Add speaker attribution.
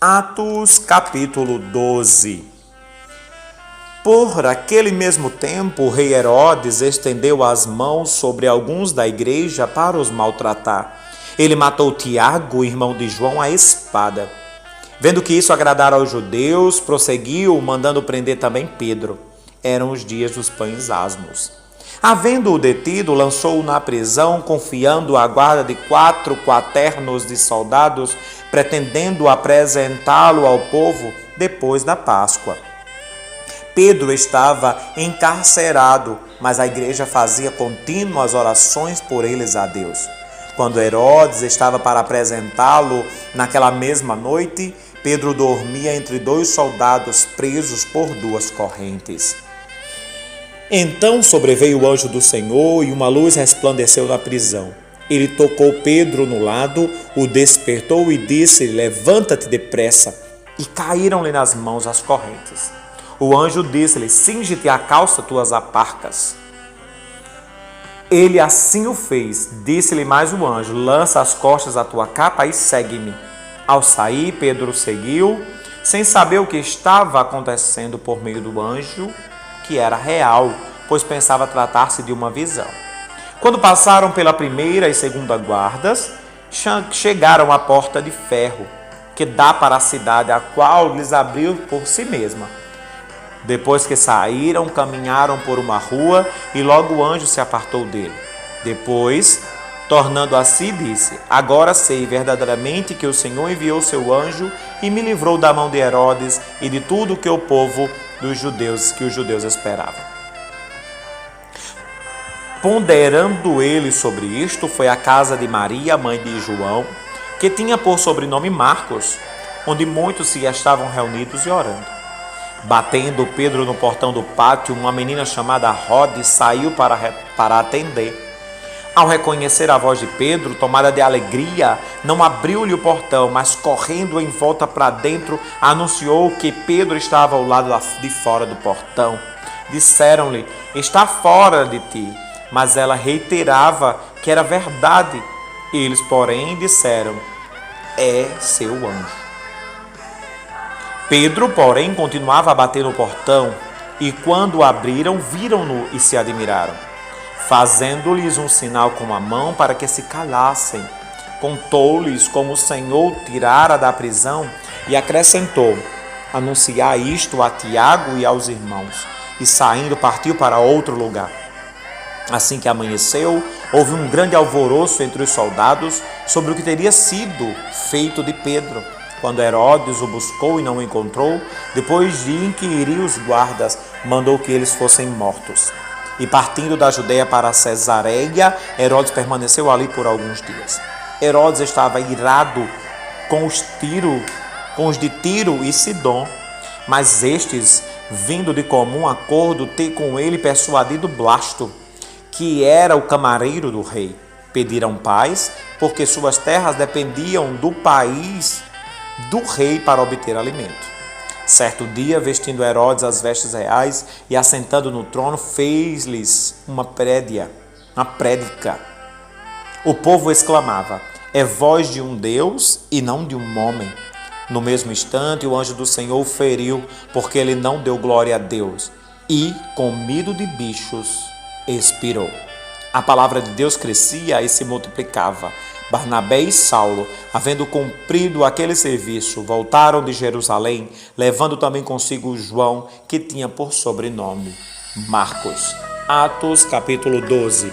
Speaker 1: Atos capítulo 12. Por aquele mesmo tempo, o rei Herodes estendeu as mãos sobre alguns da igreja para os maltratar. Ele matou Tiago, irmão de João, à espada. Vendo que isso agradara aos judeus, prosseguiu, mandando prender também Pedro. Eram os dias dos pães asmos. Havendo-o detido, lançou-o na prisão, confiando a guarda de 4 quaternos de soldados, pretendendo apresentá-lo ao povo depois da Páscoa. Pedro estava encarcerado, mas a igreja fazia contínuas orações por eles a Deus. Quando Herodes estava para apresentá-lo naquela mesma noite, Pedro dormia entre 2 soldados presos por 2 correntes. Então sobreveio o anjo do Senhor e uma luz resplandeceu na prisão. Ele tocou Pedro no lado, o despertou e disse: levanta-te depressa. E caíram-lhe nas mãos as correntes. O anjo disse-lhe: cinge-te a calça tuas aparcas. Ele assim o fez. Disse-lhe mais o anjo: lança as costas a tua capa e segue-me. Ao sair, Pedro o seguiu, sem saber o que estava acontecendo por meio do anjo, que era real, pois pensava tratar-se de uma visão. Quando passaram pela primeira e segunda guardas, chegaram à porta de ferro, que dá para a cidade, a qual lhes abriu por si mesma. Depois que saíram, caminharam por uma rua, e logo o anjo se apartou dele. Depois, tornando a si, disse: agora sei verdadeiramente que o Senhor enviou seu anjo e me livrou da mão de Herodes e de tudo que o povo dos judeus, que os judeus esperavam. Ponderando ele sobre isto, foi à casa de Maria, mãe de João, que tinha por sobrenome Marcos, onde muitos se estavam reunidos e orando. Batendo Pedro no portão do pátio, uma menina chamada Rode saiu para atender. Ao reconhecer a voz de Pedro, tomada de alegria, não abriu-lhe o portão, mas correndo em volta para dentro, anunciou que Pedro estava ao lado de fora do portão. Disseram-lhe: está fora de ti. Mas ela reiterava que era verdade. Eles, porém, disseram: é seu anjo. Pedro, porém, continuava a bater no portão, e quando o abriram, viram-no e se admiraram. Fazendo-lhes um sinal com a mão para que se calassem, contou-lhes como o Senhor tirara da prisão e acrescentou: anunciar isto a Tiago e aos irmãos. E saindo partiu para outro lugar. Assim que amanheceu, houve um grande alvoroço entre os soldados sobre o que teria sido feito de Pedro. Quando Herodes o buscou e não o encontrou, depois de inquirir os guardas, mandou que eles fossem mortos. E partindo da Judeia para Cesareia, Herodes permaneceu ali por alguns dias. Herodes estava irado com os de Tiro e Sidom, mas estes, vindo de comum acordo, ter com ele persuadido Blasto, que era o camareiro do rei. Pediram paz, porque suas terras dependiam do país do rei para obter alimento. Certo dia, vestindo Herodes as vestes reais e assentando no trono, fez-lhes uma prédica. O povo exclamava: é voz de um Deus e não de um homem. No mesmo instante, o anjo do Senhor o feriu, porque ele não deu glória a Deus, e, comido de bichos, expirou. A palavra de Deus crescia e se multiplicava. Barnabé e Saulo, havendo cumprido aquele serviço, voltaram de Jerusalém, levando também consigo João, que tinha por sobrenome Marcos. Atos capítulo 12.